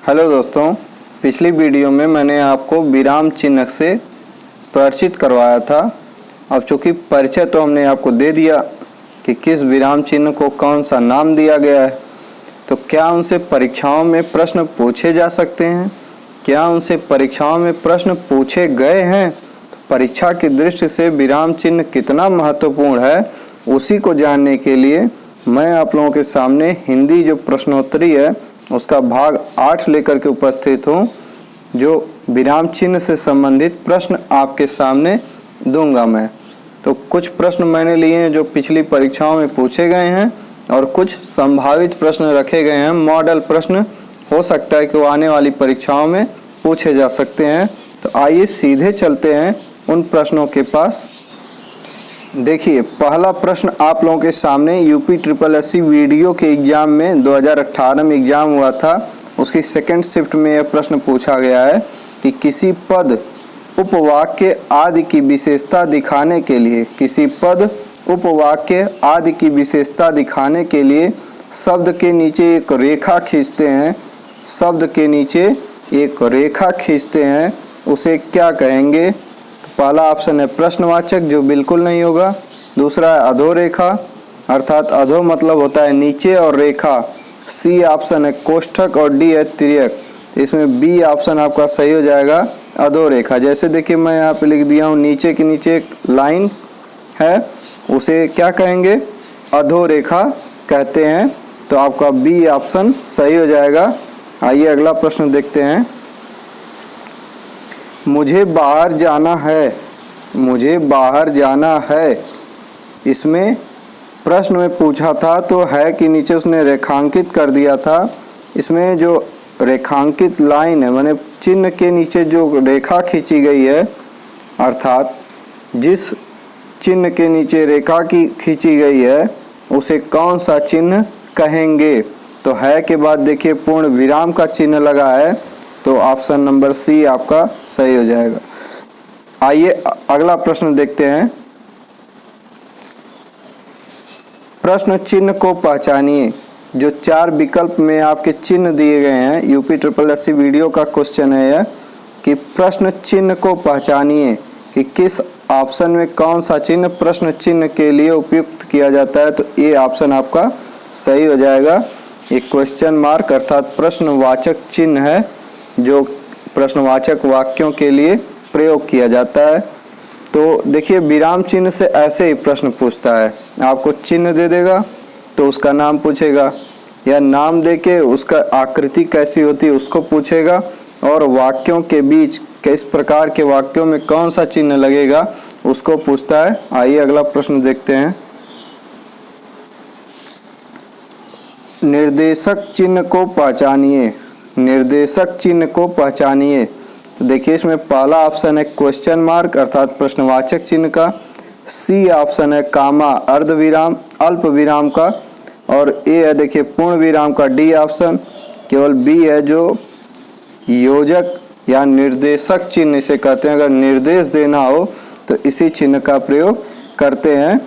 Hello दोस्तों, पिछली video में मैंने आपको विराम चिन्ह से परिचित करवाया था। अब चूँकि परिचय तो हमने आपको दे दिया कि किस विराम चिन्ह को कौन सा नाम दिया गया है, तो क्या उनसे परीक्षाओं में प्रश्न पूछे जा सकते हैं, क्या उनसे परीक्षाओं में प्रश्न पूछे गए हैं, तो परीक्षा की दृष्टि से विराम चिन्ह कितना महत्वपूर्ण है, उसी को जानने के लिए मैं आप लोगों के सामने हिंदी जो प्रश्नोत्तरी है उसका भाग 8 लेकर के उपस्थित हूँ, जो विराम चिन्ह से संबंधित प्रश्न आपके सामने दूंगा मैं। तो कुछ प्रश्न मैंने लिए हैं जो पिछली परीक्षाओं में पूछे गए हैं और कुछ संभावित प्रश्न रखे गए हैं। मॉडल प्रश्न हो सकता है कि वो आने वाली परीक्षाओं में पूछे जा सकते हैं। तो आइए सीधे चलते हैं उन प्रश्नों के पास। देखिए, पहला प्रश्न आप लोगों के सामने यूपी SSSC वीडियो के एग्ज़ाम में 2018 में एग्ज़ाम हुआ था, उसकी सेकंड शिफ्ट में यह प्रश्न पूछा गया है कि किसी पद उपवाक्य आदि की विशेषता दिखाने के लिए, किसी पद उपवाक्य आदि की विशेषता दिखाने के लिए शब्द के नीचे एक रेखा खींचते हैं, शब्द के नीचे एक रेखा खींचते हैं, उसे क्या कहेंगे? पहला ऑप्शन है प्रश्नवाचक, जो बिल्कुल नहीं होगा। दूसरा है अधोरेखा, अर्थात अधो मतलब होता है नीचे और रेखा। सी ऑप्शन है कोष्ठक और डी है तिर्यक। इसमें बी ऑप्शन आपका सही हो जाएगा, अधोरेखा। जैसे देखिए मैं यहाँ पे लिख दिया हूँ, नीचे के नीचे एक लाइन है, उसे क्या कहेंगे? अधोरेखा कहते हैं। तो आपका बी ऑप्शन सही हो जाएगा। आइए अगला प्रश्न देखते हैं। मुझे बाहर जाना है, मुझे बाहर जाना है, इसमें प्रश्न में पूछा था तो है कि नीचे उसने रेखांकित कर दिया था। इसमें जो रेखांकित लाइन है, माने चिन्ह के नीचे जो रेखा खींची गई है, अर्थात जिस चिन्ह के नीचे रेखा की खींची गई है उसे कौन सा चिन्ह कहेंगे? तो है के बाद देखिए पूर्ण विराम का चिन्ह लगा है, तो ऑप्शन नंबर सी आपका सही हो जाएगा। आइए अगला प्रश्न देखते हैं। प्रश्न चिन्ह को पहचानिए। जो 4 विकल्प में आपके चिन्ह दिए गए हैं, यूपी SSSC वीडियो का क्वेश्चन है यह कि प्रश्न चिन्ह को पहचानिए कि किस ऑप्शन में कौन सा चिन्ह प्रश्न चिन्ह के लिए उपयुक्त किया जाता है। तो ये ऑप्शन आपका सही हो जाएगा। एक क्वेश्चन मार्क अर्थात प्रश्नवाचक चिन्ह है, जो प्रश्नवाचक वाक्यों के लिए प्रयोग किया जाता है। तो देखिए, विराम चिन्ह से ऐसे ही प्रश्न पूछता है, आपको चिन्ह दे देगा तो उसका नाम पूछेगा, या नाम देके उसका आकृति कैसी होती है उसको पूछेगा, और वाक्यों के बीच किस प्रकार के वाक्यों में कौन सा चिन्ह लगेगा उसको पूछता है। आइए अगला प्रश्न देखते हैं। निर्देशक चिन्ह को पहचानिए, निर्देशक चिन्ह को पहचानिए। तो देखिए इसमें पहला ऑप्शन है क्वेश्चन मार्क अर्थात प्रश्नवाचक चिन्ह का, सी ऑप्शन है कामा अर्ध विराम अल्प विराम का, और ए है देखिए पूर्ण विराम का, डी ऑप्शन। केवल बी है जो योजक या निर्देशक चिन्ह इसे कहते हैं। अगर निर्देश देना हो तो इसी चिन्ह का प्रयोग करते हैं,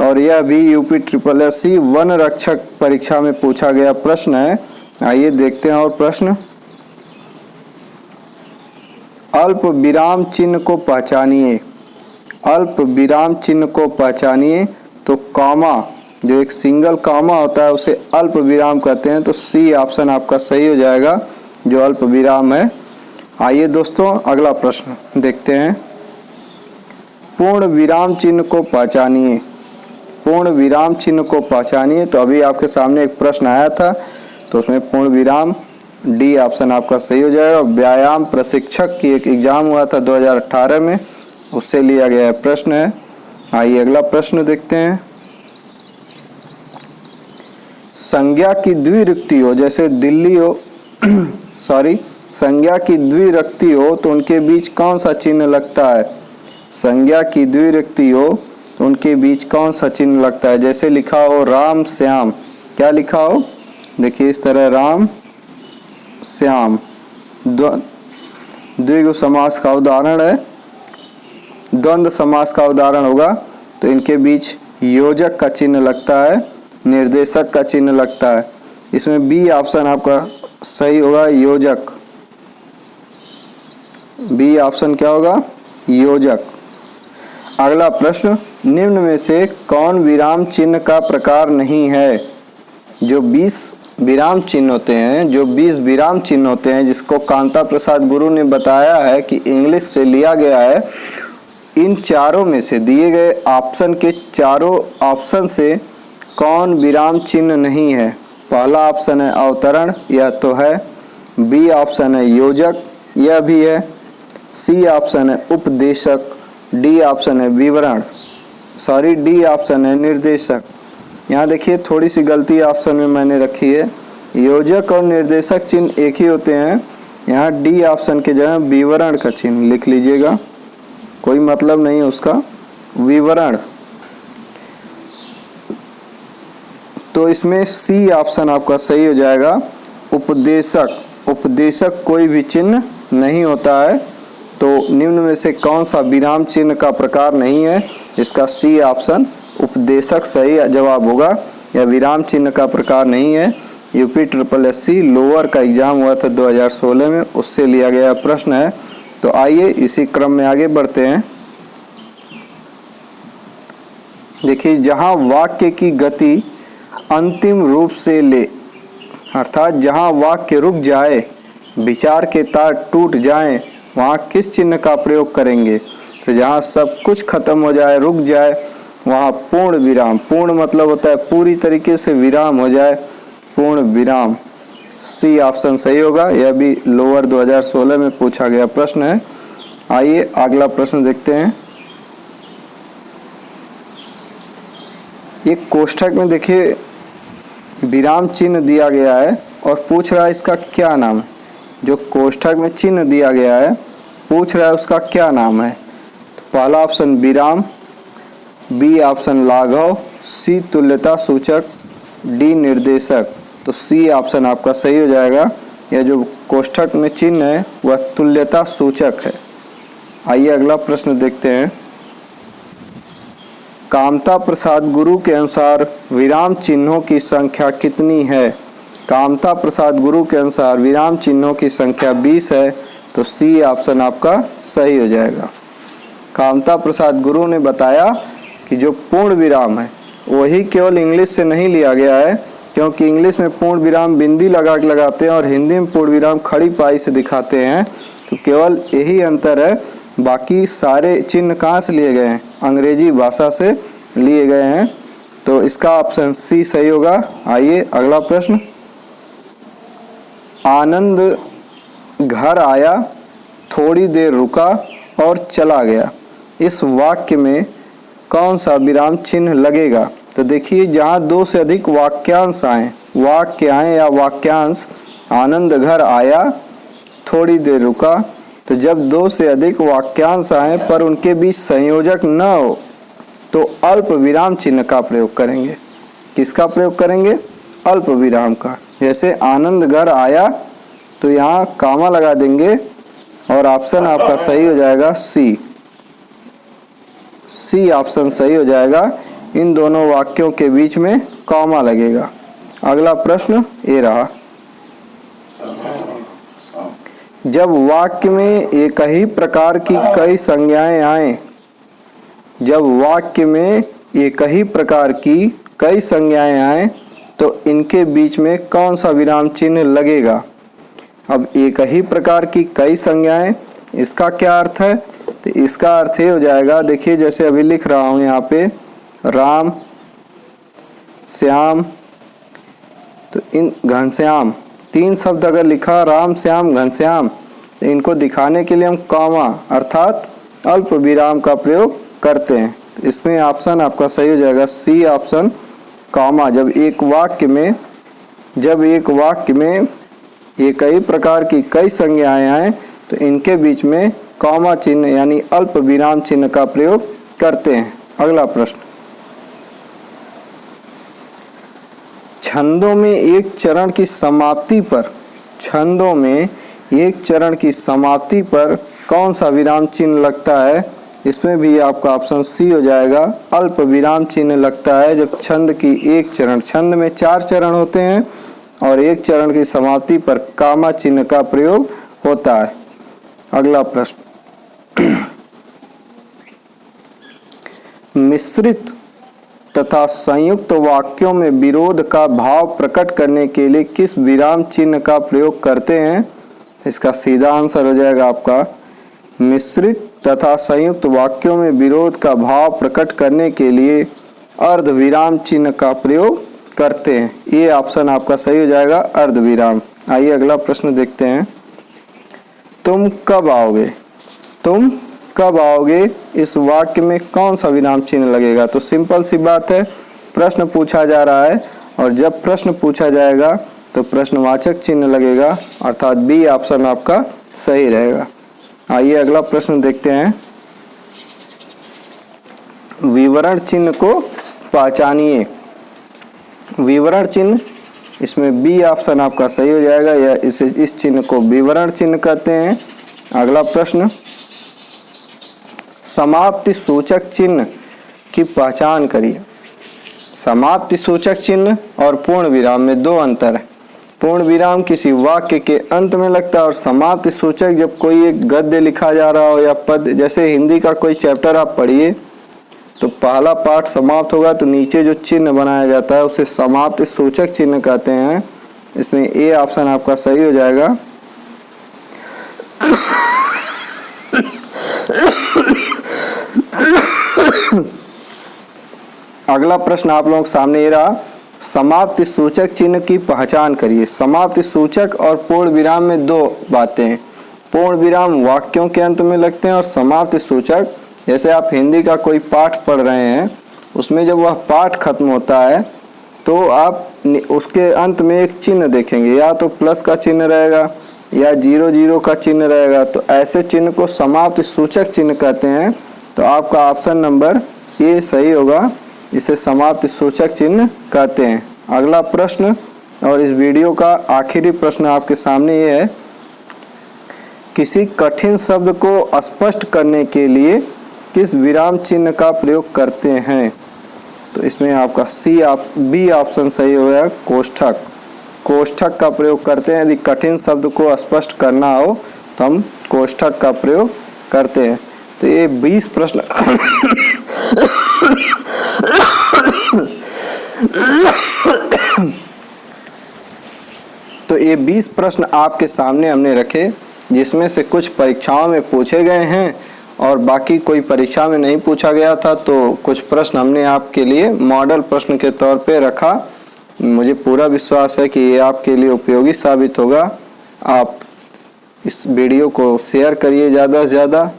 और यह भी यूपी SSSC वन रक्षक परीक्षा में पूछा गया प्रश्न है। आइए देखते हैं और प्रश्न। अल्प विराम चिन्ह को पहचानिए, अल्प विराम चिन्ह को पहचानिए। तो कॉमा, जो एक सिंगल कॉमा होता है उसे अल्प विराम कहते हैं। तो सी ऑप्शन आपका सही हो जाएगा, जो अल्प विराम है। आइए दोस्तों अगला प्रश्न देखते हैं। पूर्ण विराम चिन्ह को पहचानिए, पूर्ण विराम चिन्ह को पहचानिए। तो अभी आपके सामने एक प्रश्न आया था, तो उसमें पूर्ण विराम, डी ऑप्शन आपका सही हो जाएगा। व्यायाम प्रशिक्षक की एक एग्जाम हुआ था 2018 में, उससे लिया गया प्रश्न है। आइए अगला प्रश्न देखते हैं। संज्ञा की द्विरुक्ति हो, जैसे दिल्ली हो संज्ञा की द्विरुक्ति हो तो उनके बीच कौन सा चिन्ह लगता है? संज्ञा की द्विरुक्ति हो तो उनके बीच कौन सा चिन्ह लगता है? जैसे लिखा हो राम श्याम, क्या लिखा हो? देखिए इस तरह राम श्याम, द्विगु समास का उदाहरण है, द्वंद्व समास का उदाहरण होगा। तो इनके बीच योजक का चिन्ह लगता है, निर्देशक का चिन्ह लगता है। इसमें बी ऑप्शन आपका सही होगा योजक। बी ऑप्शन क्या होगा, योजक। अगला प्रश्न, निम्न में से कौन विराम चिन्ह का प्रकार नहीं है? जो 20 विराम चिन्ह होते हैं, जो 20 विराम चिन्ह होते हैं, जिसको कांता प्रसाद गुरु ने बताया है कि इंग्लिश से लिया गया है, इन चारों में से दिए गए ऑप्शन के चारों ऑप्शन से कौन विराम चिन्ह नहीं है? पहला ऑप्शन है अवतरण, यह तो है। बी ऑप्शन है योजक, यह भी है। सी ऑप्शन है उपदेशक। डी ऑप्शन है विवरण, डी ऑप्शन है निर्देशक। यहाँ देखिए थोड़ी सी गलती ऑप्शन में मैंने रखी है, योजक और निर्देशक चिन्ह एक ही होते हैं। यहाँ डी ऑप्शन के जगह विवरण का चिन्ह लिख लीजिएगा, कोई मतलब नहीं है उसका, विवरण। तो इसमें सी ऑप्शन आपका सही हो जाएगा, उपदेशक। उपदेशक कोई भी चिन्ह नहीं होता है। तो निम्न में से कौन सा विराम चिन्ह का प्रकार नहीं है? इसका सी ऑप्शन उपदेशक सही जवाब होगा। यह विराम चिन्ह का प्रकार नहीं है। यूपी SSC लोअर का एग्जाम हुआ था 2016 में, उससे लिया गया प्रश्न है। तो आइए इसी क्रम में आगे बढ़ते हैं। देखिए, जहां वाक्य की गति अंतिम रूप से ले, अर्थात जहां वाक्य रुक जाए, विचार के तार टूट जाएं, वहाँ किस चिन्ह का प्रयोग करेंगे? तो जहाँ सब कुछ खत्म हो जाए, रुक जाए, वहाँ पूर्ण विराम। पूर्ण मतलब होता है पूरी तरीके से विराम हो जाए, पूर्ण विराम। सी ऑप्शन सही होगा। यह भी लोअर 2016 में पूछा गया प्रश्न है। आइए अगला प्रश्न देखते हैं। एक कोष्ठक में देखिए विराम चिन्ह दिया गया है और पूछ रहा है इसका क्या नाम है। जो कोष्ठक में चिन्ह दिया गया है, पूछ रहा है उसका क्या नाम है। तो पहला ऑप्शन विराम, बी ऑप्शन लाघव, सी तुल्यता सूचक, डी निर्देशक। तो सी ऑप्शन आपका सही हो जाएगा। यह जो कोष्ठक में चिन्ह है वह तुल्यता सूचक है। आइए अगला प्रश्न देखते हैं। कामता प्रसाद गुरु के अनुसार विराम चिन्हों की संख्या कितनी है? कामता प्रसाद गुरु के अनुसार विराम चिन्हों की संख्या 20 है। तो सी ऑप्शन आपका सही हो जाएगा। कामता प्रसाद गुरु ने बताया कि जो पूर्ण विराम है वही केवल इंग्लिश से नहीं लिया गया है, क्योंकि इंग्लिश में पूर्ण विराम बिंदी लगा के लगाते हैं और हिंदी में पूर्ण विराम खड़ी पाई से दिखाते हैं। तो केवल यही अंतर है, बाकी सारे चिन्ह कहाँ से लिए गए हैं? अंग्रेजी भाषा से लिए गए हैं। तो इसका ऑप्शन सी सही होगा। आइए अगला प्रश्न। आनंद घर आया, थोड़ी देर रुका और चला गया। इस वाक्य में कौन सा विराम चिन्ह लगेगा? तो देखिए, जहाँ दो से अधिक वाक्यांश आए, वाक्य आए या वाक्यांश, आनंद घर आया, थोड़ी देर रुका, तो जब दो से अधिक वाक्यांश आए पर उनके बीच संयोजक न हो तो अल्प विराम चिन्ह का प्रयोग करेंगे। किसका प्रयोग करेंगे? अल्प विराम का। जैसे आनंद घर आया, तो यहाँ कामा लगा देंगे और ऑप्शन आपका सही हो जाएगा सी। सी ऑप्शन सही हो जाएगा। इन दोनों वाक्यों के बीच में कॉमा लगेगा। अगला प्रश्न ये रहा। जब वाक्य में एक ही प्रकार की कई संज्ञाएं आए, जब वाक्य में एक ही प्रकार की कई संज्ञाएं आए तो इनके बीच में कौन सा विराम चिन्ह लगेगा? अब एक ही प्रकार की कई संज्ञाएं, इसका क्या अर्थ है? तो इसका अर्थ ये हो जाएगा, देखिए जैसे अभी लिख रहा हूँ यहाँ पे, राम, श्याम, तो इन घनश्याम, तीन शब्द अगर लिखा राम, श्याम, घनश्याम, तो इनको दिखाने के लिए हम कॉमा अर्थात अल्प विराम का प्रयोग करते हैं। तो इसमें ऑप्शन आपका सही हो जाएगा सी ऑप्शन, कॉमा। जब एक वाक्य में एक ही प्रकार की कई संज्ञाएं आए तो इनके बीच में कॉमा चिन्ह यानी अल्प विराम चिन्ह का प्रयोग करते हैं। अगला प्रश्न। छंदों में एक चरण की समाप्ति पर कौन सा विराम चिन्ह लगता है? इसमें भी आपका ऑप्शन सी हो जाएगा, अल्प विराम चिन्ह लगता है जब छंद में 4 चरण होते हैं और एक चरण की समाप्ति पर कामा चिन्ह का प्रयोग होता है। अगला प्रश्न, मिश्रित तथा संयुक्त वाक्यों में विरोध का भाव प्रकट करने के लिए किस विराम चिन्ह का प्रयोग करते हैं? इसका सीधा आंसर हो जाएगा आपका मिश्रित तथा संयुक्त वाक्यों में विरोध का भाव प्रकट करने के लिए अर्ध विराम चिन्ह का प्रयोग करते हैं। ये ऑप्शन आपका सही हो जाएगा, अर्ध विराम। आइए अगला प्रश्न देखते हैं। तुम कब आओगे? तुम कब आओगे इस वाक्य में कौन सा विराम चिन्ह लगेगा? तो सिंपल सी बात है, प्रश्न पूछा जा रहा है और जब प्रश्न पूछा जाएगा तो प्रश्नवाचक चिन्ह लगेगा, अर्थात बी ऑप्शन आपका सही रहेगा। आइए अगला प्रश्न देखते हैं। विवरण चिन्ह को पहचानिए। विवरण चिन्ह, इसमें बी ऑप्शन आपका सही हो जाएगा, या इस चिन्ह को विवरण चिन्ह कहते हैं। अगला प्रश्न, समाप्ति सूचक चिन्ह की पहचान करिए। समाप्ति सूचक चिन्ह और पूर्ण विराम में दो अंतर है। पूर्ण विराम किसी वाक्य के अंत में लगता है और समाप्ति सूचक जब कोई एक गद्य लिखा जा रहा हो या पद, जैसे हिंदी का कोई चैप्टर आप पढ़िए तो पहला पाठ समाप्त होगा तो नीचे जो चिन्ह बनाया जाता है उसे समाप्ति सूचक चिन्ह कहते हैं। इसमें ए ऑप्शन आपका सही हो जाएगा। अगला प्रश्न आप लोगों के सामने ये रहा, समाप्ति सूचक चिन्ह की पहचान करिए। समाप्ति सूचक और पूर्ण विराम में दो बातें हैं। पूर्ण विराम वाक्यों के अंत में लगते हैं और समाप्ति सूचक, जैसे आप हिंदी का कोई पाठ पढ़ रहे हैं, उसमें जब वह पाठ खत्म होता है तो आप उसके अंत में एक चिन्ह देखेंगे, या तो प्लस का चिन्ह रहेगा या 00 का चिन्ह रहेगा। तो ऐसे चिन्ह को समाप्ति सूचक चिन्ह कहते हैं। तो आपका ऑप्शन नंबर ए सही होगा, इसे समाप्ति सूचक चिन्ह कहते हैं। अगला प्रश्न और इस वीडियो का आखिरी प्रश्न आपके सामने ये है, किसी कठिन शब्द को स्पष्ट करने के लिए किस विराम चिन्ह का प्रयोग करते हैं? तो इसमें आपका बी ऑप्शन सही होगा, कोष्ठक। कोष्ठक का प्रयोग करते हैं। यदि कठिन शब्द को स्पष्ट करना हो तो हम कोष्ठक का प्रयोग करते हैं। तो ये 20 प्रश्न तो ये 20 प्रश्न आपके सामने हमने रखे, जिसमें से कुछ परीक्षाओं में पूछे गए हैं और बाकी कोई परीक्षा में नहीं पूछा गया था। तो कुछ प्रश्न हमने आपके लिए मॉडल प्रश्न के तौर पे रखा। मुझे पूरा विश्वास है कि ये आपके लिए उपयोगी साबित होगा। आप इस वीडियो को शेयर करिए, ज़्यादा से ज़्यादा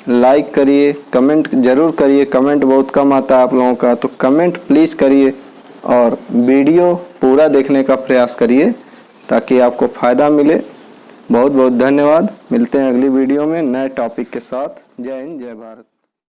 लाइक करिए, कमेंट ज़रूर करिए। कमेंट बहुत कम आता है आप लोगों का, तो कमेंट प्लीज़ करिए और वीडियो पूरा देखने का प्रयास करिए ताकि आपको फ़ायदा मिले। बहुत बहुत धन्यवाद। मिलते हैं अगली वीडियो में नए टॉपिक के साथ। जय हिंद, जय भारत।